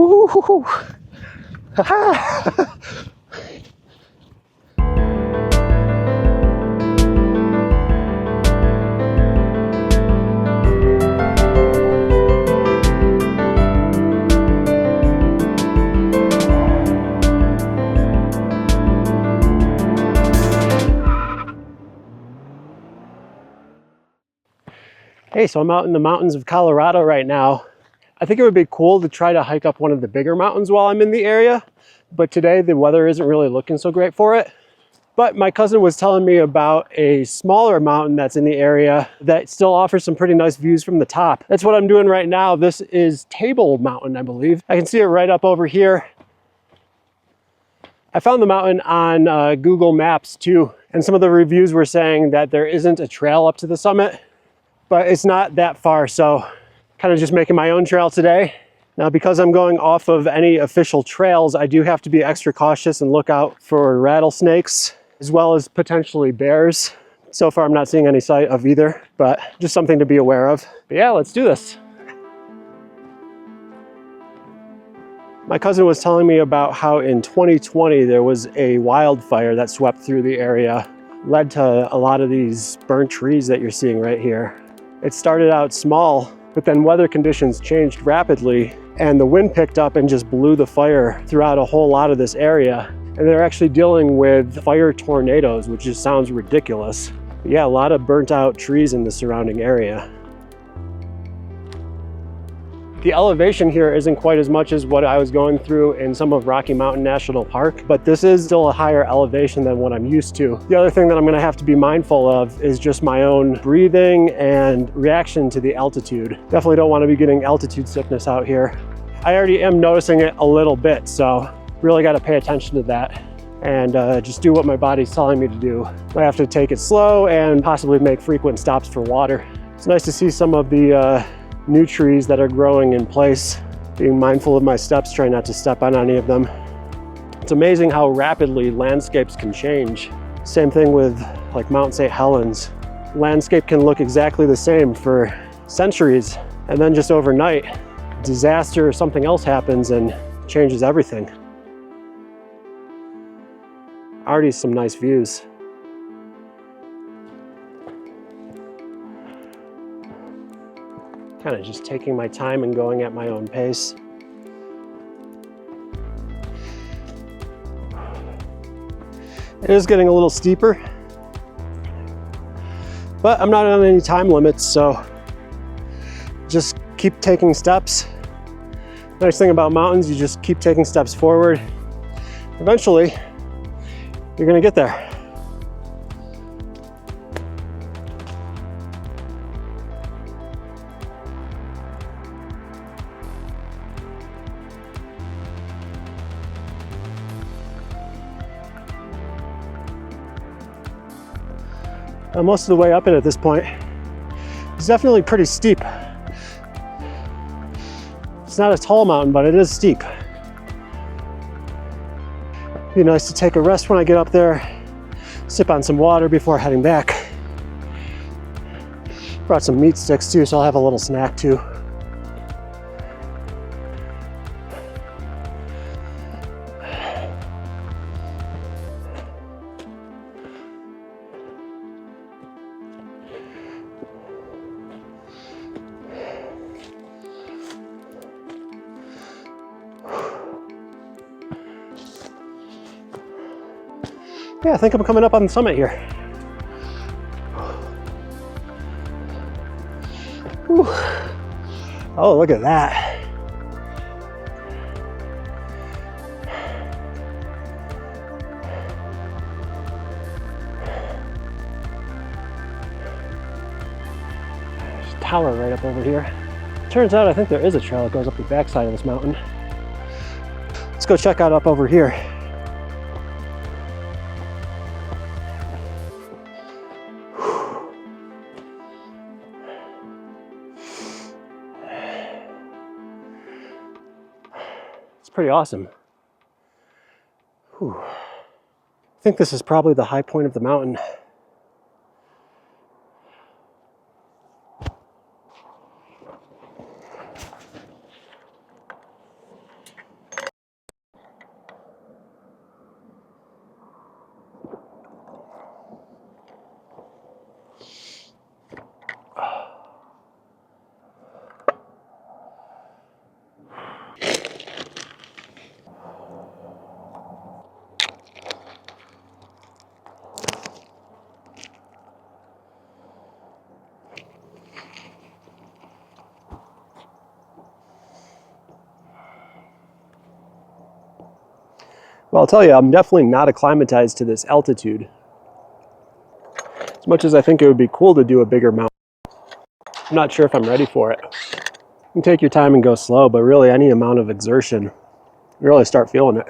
Woo-hoo-hoo. Ha-ha. Hey, so I'm out in the mountains of Colorado right now. I think it would be cool to try to hike up one of the bigger mountains while I'm in the area, but today the weather isn't really looking so great for it. But my cousin was telling me about a smaller mountain that's in the area that still offers some pretty nice views from the top. That's what I'm doing right now. This is Table Mountain, I believe. I can see it right up over here. I found the mountain on Google Maps too, and some of the reviews were saying that there isn't a trail up to the summit, but it's not that far, so kind of just making my own trail today. Now, because I'm going off of any official trails, I do have to be extra cautious and look out for rattlesnakes, as well as potentially bears. So far, I'm not seeing any sight of either, but just something to be aware of. But yeah, let's do this. My cousin was telling me about how in 2020, there was a wildfire that swept through the area, led to a lot of these burnt trees that you're seeing right here. It started out small, but then weather conditions changed rapidly and the wind picked up and just blew the fire throughout a whole lot of this area. And they're actually dealing with fire tornadoes, which just sounds ridiculous. But yeah, a lot of burnt out trees in the surrounding area. The elevation here isn't quite as much as what I was going through in some of Rocky Mountain National Park, but this is still a higher elevation than what I'm used to. The other thing that I'm gonna have to be mindful of is just my own breathing and reaction to the altitude. Definitely don't wanna be getting altitude sickness out here. I already am noticing it a little bit, so really gotta pay attention to that and just do what my body's telling me to do. I have to take it slow and possibly make frequent stops for water. It's nice to see some of the new trees that are growing in place, being mindful of my steps, trying not to step on any of them. It's amazing how rapidly landscapes can change. Same thing with like Mount St. Helens. Landscape can look exactly the same for centuries, and then just overnight, disaster or something else happens and changes everything. Already some nice views. Kind of just taking my time and going at my own pace. It is getting a little steeper, but I'm not on any time limits, so just keep taking steps. Nice thing about mountains, you just keep taking steps forward. Eventually, you're gonna get there. Most of the way up it at this point. It's definitely pretty steep. It's not a tall mountain, but it is steep. Be nice to take a rest when I get up there, sip on some water before heading back. Brought some meat sticks too, so I'll have a little snack too. Yeah, I think I'm coming up on the summit here. Whew. Oh, look at that. There's a tower right up over here. Turns out I think there is a trail that goes up the backside of this mountain. Let's go check out up over here. Pretty awesome. Whew. I think this is probably the high point of the mountain. Well, I'll tell you, I'm definitely not acclimatized to this altitude. As much as I think it would be cool to do a bigger mountain, I'm not sure if I'm ready for it. You can take your time and go slow, but really any amount of exertion, you really start feeling it.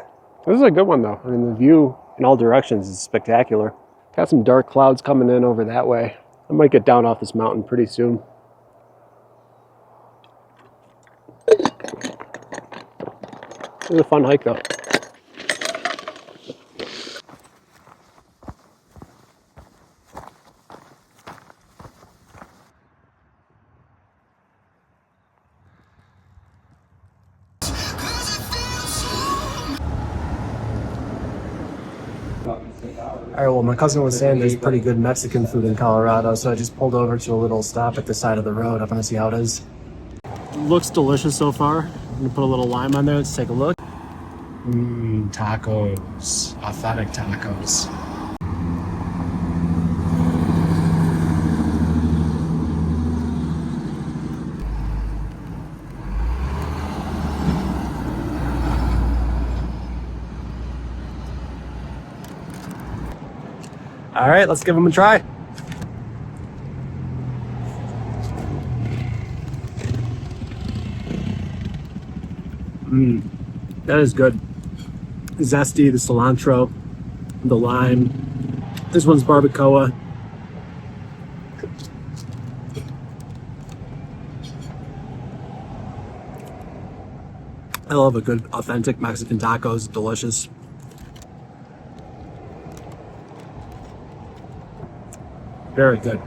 This is a good one though. I mean, the view in all directions is spectacular. Got some dark clouds coming in over that way. I might get down off this mountain pretty soon. It was a fun hike though. All right, well, my cousin was saying there's pretty good Mexican food in Colorado, so I just pulled over to a little stop at the side of the road. I'm gonna see how it is. Looks delicious so far. I'm gonna put a little lime on there. Let's take a look. Tacos, authentic tacos. All right, let's give them a try. That is good. Zesty, the cilantro, the lime. This one's barbacoa. I love a good authentic Mexican tacos, delicious. Very good.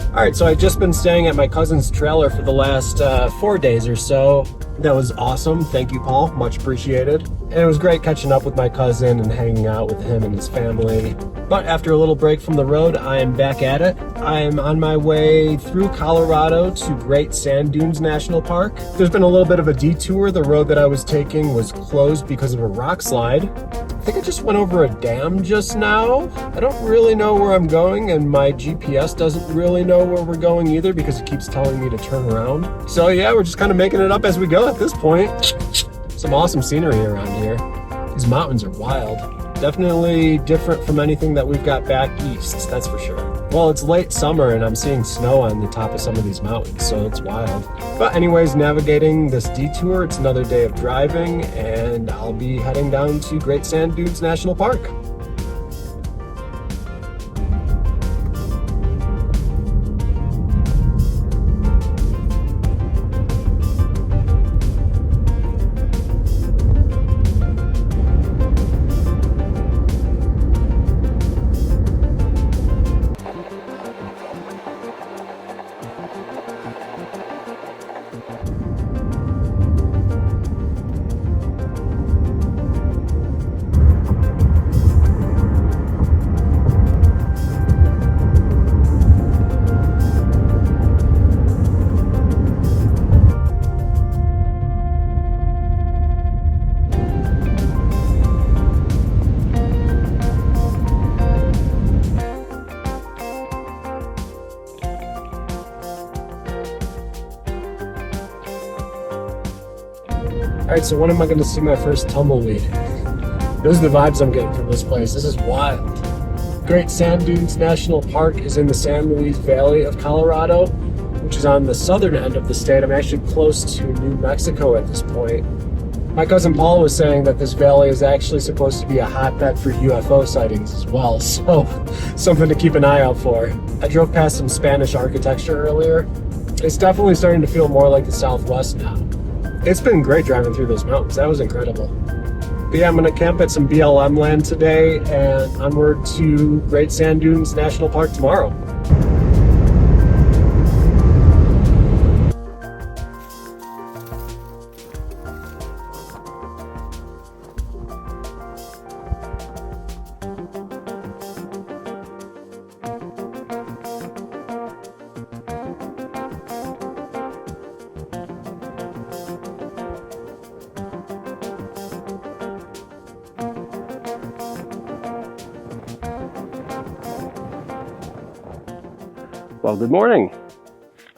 All right, so I've just been staying at my cousin's trailer for the last 4 days or so. That was awesome. Thank you, Paul. Much appreciated. And it was great catching up with my cousin and hanging out with him and his family. But after a little break from the road, I am back at it. I am on my way through Colorado to Great Sand Dunes National Park. There's been a little bit of a detour. The road that I was taking was closed because of a rock slide. I think I just went over a dam just now. I don't really know where I'm going, and my GPS doesn't really know where we're going either because it keeps telling me to turn around. So yeah, we're just kind of making it up as we go at this point. Some awesome scenery around here. These mountains are wild. Definitely different from anything that we've got back east, that's for sure. Well, it's late summer and I'm seeing snow on the top of some of these mountains, so it's wild. But anyways, navigating this detour, it's another day of driving, and I'll be heading down to Great Sand Dunes National Park. All right, so when am I going to see my first tumbleweed? Those are the vibes I'm getting from this place. This is wild. Great Sand Dunes National Park is in the San Luis Valley of Colorado, which is on the southern end of the state. I'm actually close to New Mexico at this point. My cousin Paul was saying that this valley is actually supposed to be a hotbed for UFO sightings as well, so something to keep an eye out for. I drove past some Spanish architecture earlier. It's definitely starting to feel more like the Southwest now. It's been great driving through those mountains. That was incredible. But yeah, I'm gonna camp at some BLM land today and onward to Great Sand Dunes National Park tomorrow. Well, good morning.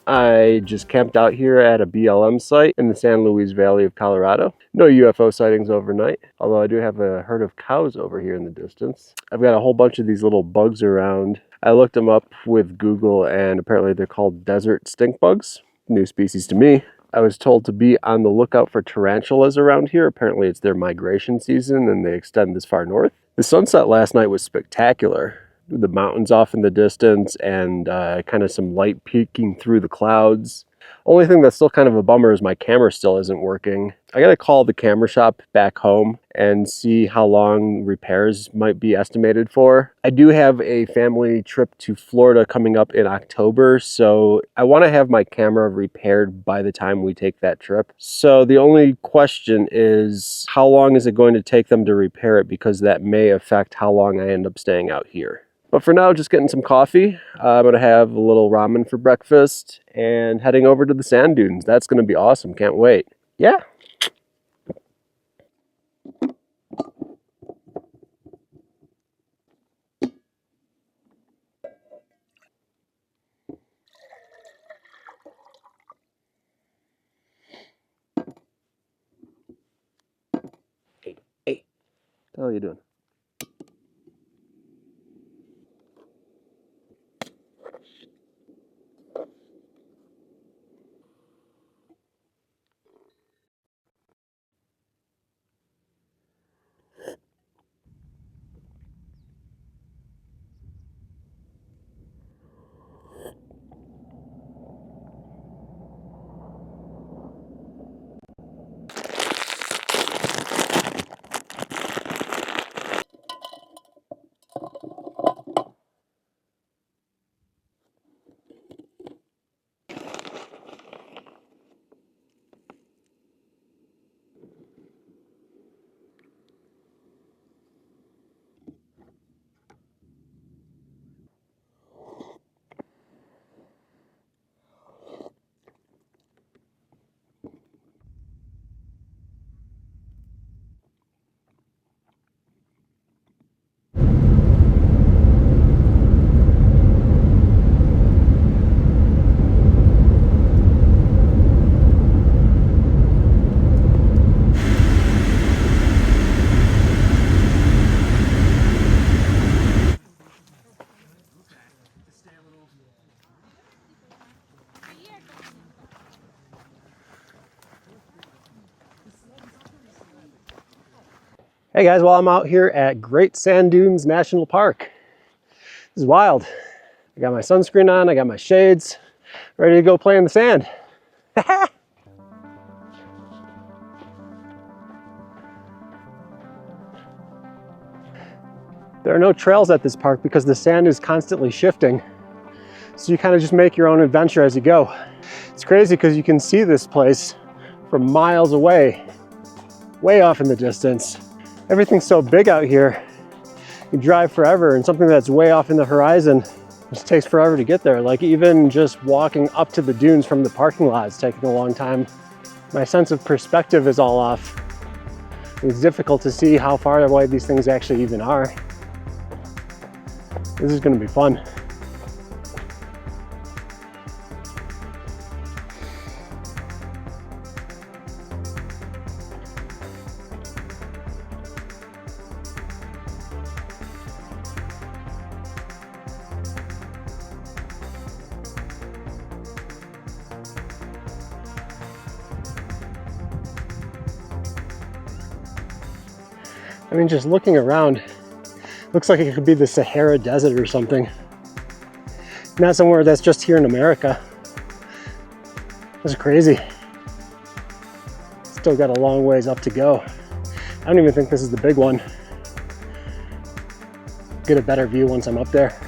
I just camped out here at a BLM site in the San Luis Valley of Colorado. No UFO sightings overnight, although I do have a herd of cows over here in the distance. I've got a whole bunch of these little bugs around. I looked them up with Google and apparently they're called desert stink bugs. New species to me. I was told to be on the lookout for tarantulas around here. Apparently it's their migration season and they extend this far north. The sunset last night was spectacular. The mountains off in the distance and kind of some light peeking through the clouds. Only thing that's still kind of a bummer is my camera still isn't working. I gotta call the camera shop back home and see how long repairs might be estimated for. I do have a family trip to Florida coming up in October, so I want to have my camera repaired by the time we take that trip. So the only question is, how long is it going to take them to repair it, because that may affect how long I end up staying out here. But for now, just getting some coffee. I'm gonna have a little ramen for breakfast and heading over to the sand dunes. That's gonna be awesome, can't wait. Yeah. Hey, what the hell are you doing? Hey guys, well, I'm out here at Great Sand Dunes National Park. This is wild. I got my sunscreen on, I got my shades, ready to go play in the sand. There are no trails at this park because the sand is constantly shifting. So you kind of just make your own adventure as you go. It's crazy because you can see this place from miles away, way off in the distance. Everything's so big out here. You drive forever, and something that's way off in the horizon just takes forever to get there. Like even just walking up to the dunes from the parking lot is taking a long time. My sense of perspective is all off. It's difficult to see how far away these things actually even are. This is gonna be fun. I mean, just looking around, looks like it could be the Sahara Desert or something. Not somewhere that's just here in America. That's crazy. Still got a long ways up to go. I don't even think this is the big one. Get a better view once I'm up there.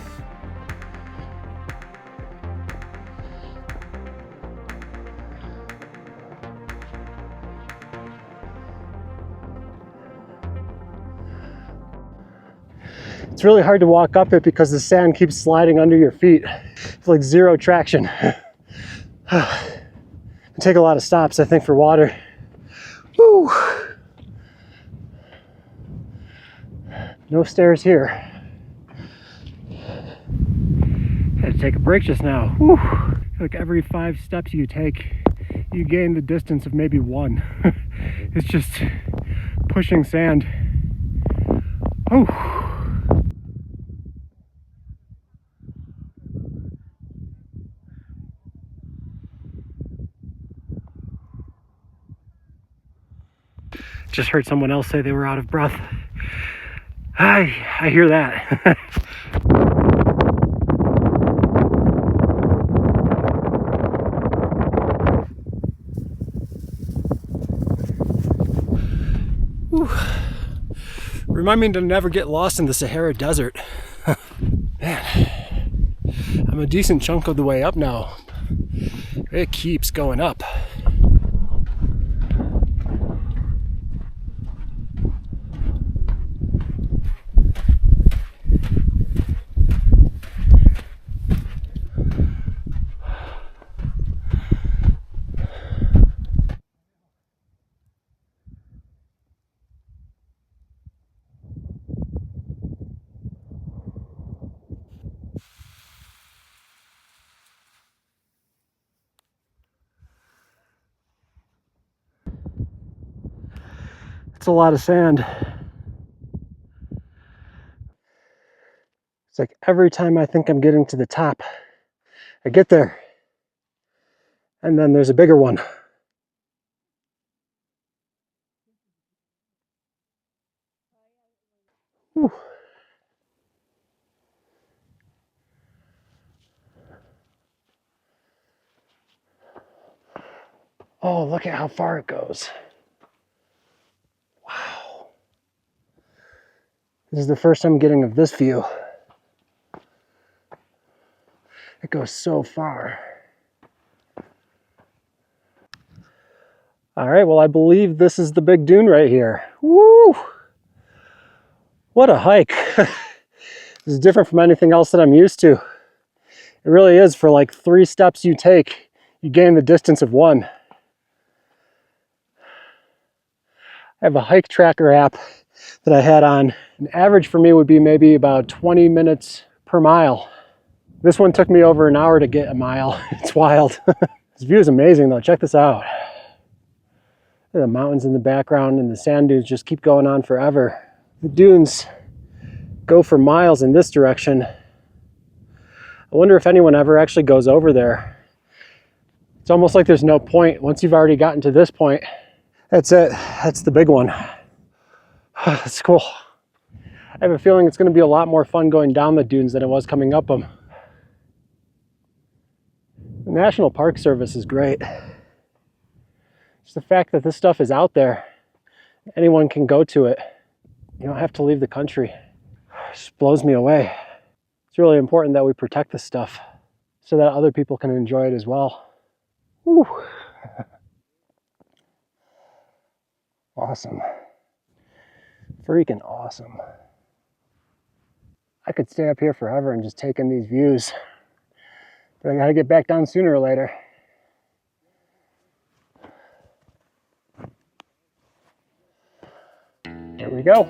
It's really hard to walk up it because the sand keeps sliding under your feet. It's like zero traction. Take a lot of stops, I think, for water. Woo. No stairs here. Had to take a break just now. Whew. Like every 5 steps you take, you gain the distance of maybe 1. It's just pushing sand. Oh. Just heard someone else say they were out of breath. I hear that. Whew. Remind me to never get lost in the Sahara Desert. Man, I'm a decent chunk of the way up now. It keeps going up. It's a lot of sand. It's like every time I think I'm getting to the top, I get there, and then there's a bigger one. Whew. Oh, look at how far it goes. Wow. This is the first I'm getting of this view. It goes so far. All right, well, I believe this is the big dune right here. Woo! What a hike. This is different from anything else that I'm used to. It really is. For like 3 steps you take, you gain the distance of 1. I have a hike tracker app that I had on. An average for me would be maybe about 20 minutes per mile. This one took me over an hour to get a mile. It's wild. This view is amazing though. Check this out. The mountains in the background and the sand dunes just keep going on forever. The dunes go for miles in this direction. I wonder if anyone ever actually goes over there. It's almost like there's no point. Once you've already gotten to this point, that's it. That's the big one. That's cool. I have a feeling it's going to be a lot more fun going down the dunes than it was coming up them. The National Park Service is great. Just the fact that this stuff is out there, anyone can go to it. You don't have to leave the country. It just blows me away. It's really important that we protect this stuff so that other people can enjoy it as well. Whew. Awesome. Freaking awesome. I could stay up here forever and just take in these views, but I gotta get back down sooner or later. Here we go.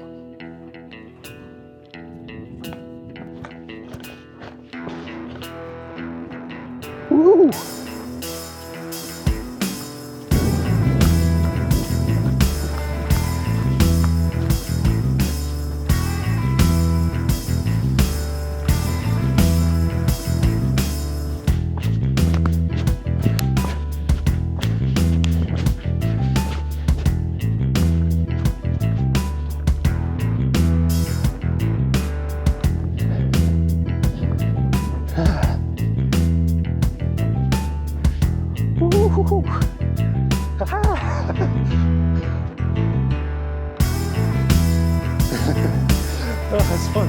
Woo! Oh, that's fun.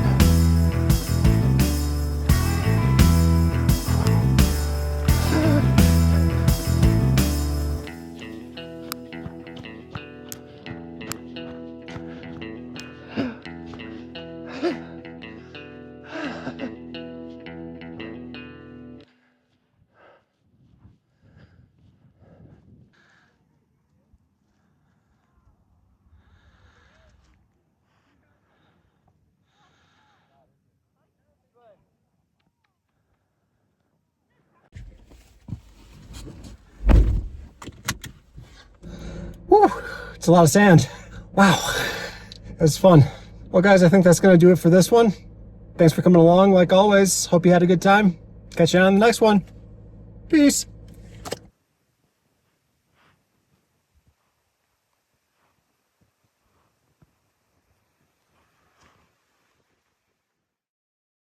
It's a lot of sand. Wow, it was fun. Well guys, I think that's gonna do it for this one. Thanks for coming along like always. Hope you had a good time. Catch you on the next one. Peace.